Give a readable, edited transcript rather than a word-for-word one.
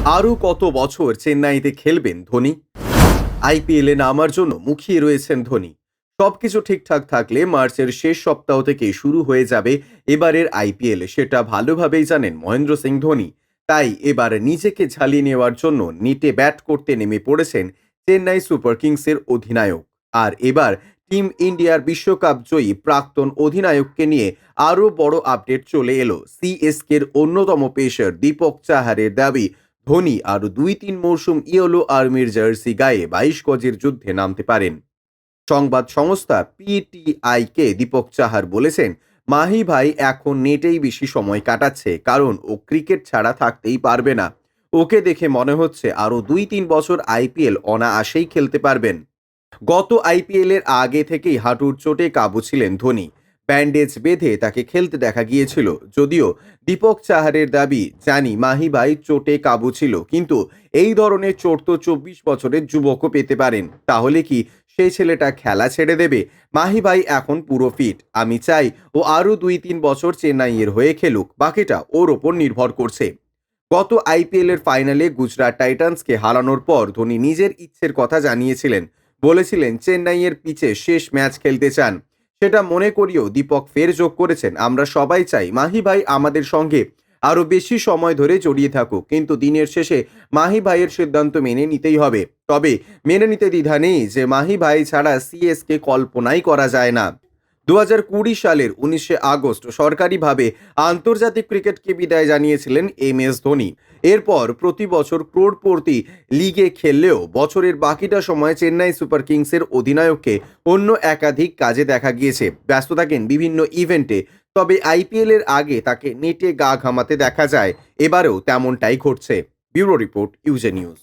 আরও কত বছর চেন্নাইতে খেলবেন ধোনি? আইপিএলে নামার জন্য মুখিয়ে রয়েছেন ধোনি। সবকিছু ঠিকঠাক থাকলে মার্চের শেষ সপ্তাহ থেকে শুরু হয়ে যাবে এবারের আইপিএল, সেটা ভালোভাবেই জানেন মহেন্দ্র সিং ধোনি। তাই এবার নিজেকে ঝালিয়ে নেওয়ার জন্য নেটে ব্যাট করতে নেমে পড়েছেন চেন্নাই সুপার কিংসের অধিনায়ক। আর এবার টিম ইন্ডিয়ার বিশ্বকাপ জয়ী প্রাক্তন অধিনায়ককে নিয়ে আরও বড় আপডেট চলে এলো। সিএসকের অন্যতম পেসার দীপক চাহারের দাবি, ধোনি আরও ২-৩ মরশুম ইয়েলো আর্মির জার্সি গায়ে ২২ গজের যুদ্ধে নামতে পারেন। সংবাদ সংস্থা পিটিআইকে দীপক চাহার বলেছেন, মাহি ভাই এখন নেটেই বেশি সময় কাটাচ্ছে, কারণ ও ক্রিকেট ছাড়া থাকতেই পারবে না। ওকে দেখে মনে হচ্ছে আরও ২-৩ বছর আইপিএল অনায়াসেই খেলতে পারবেন। গত আইপিএলের আগে থেকেই হাঁটুর চোটে কাবু ছিলেন ধোনি। ব্যান্ডেজ বেঁধে তাকে খেলতে দেখা গিয়েছিল। যদিও দীপক চাহারের দাবি, জানি মাহি ভাই চোটে কাবু ছিল, কিন্তু এই ধরনের চোট তো ২৪ বছরের যুবকও পেতে পারেন। তাহলে কি সেই ছেলেটা খেলা ছেড়ে দেবে? মাহি ভাই এখন পুরো ফিট। আমি চাই ও আরও ২-৩ বছর চেন্নাইয়ের হয়ে খেলুক, বাকিটা ওর ওপর নির্ভর করছে। গত আইপিএলের ফাইনালে গুজরাট টাইটান্সকে হারানোর পর ধোনি নিজের ইচ্ছের কথা জানিয়েছিলেন। বলেছিলেন চেন্নাইয়ের পিচে শেষ ম্যাচ খেলতে চান। সেটা মনে করিয়েও দীপক ফের যোগ করেছেন, আমরা সবাই চাই মাহি ভাই আমাদের সঙ্গে আরও বেশি সময় ধরে জড়িয়ে থাকুক, কিন্তু দিনের শেষে মাহি ভাইয়ের সিদ্ধান্ত মেনে নিতেই হবে। তবে মেনে নিতে দ্বিধা নেই যে মাহি ভাই ছাড়া সিএসকে কল্পনাই করা যায় না। ২০২০ সালের ১৯শে আগস্ট সরকারিভাবে আন্তর্জাতিক ক্রিকেটকে বিদায় জানিয়েছিলেন এমএস ধোনি। এরপর প্রতি বছর ক্রোড়পতি লিগে খেললেও বছরের বাকিটা সময় চেন্নাই সুপার কিংসের অধিনায়ককে অন্য একাধিক কাজে দেখা গিয়েছে। ব্যস্ত থাকেন বিভিন্ন ইভেন্টে। তবে আইপিএলের আগে তাকে নেটে গা ঘামাতে দেখা যায়। এবারেও তেমনটাই ঘটছে। ব্যুরো রিপোর্ট, ইউজে নিউজ।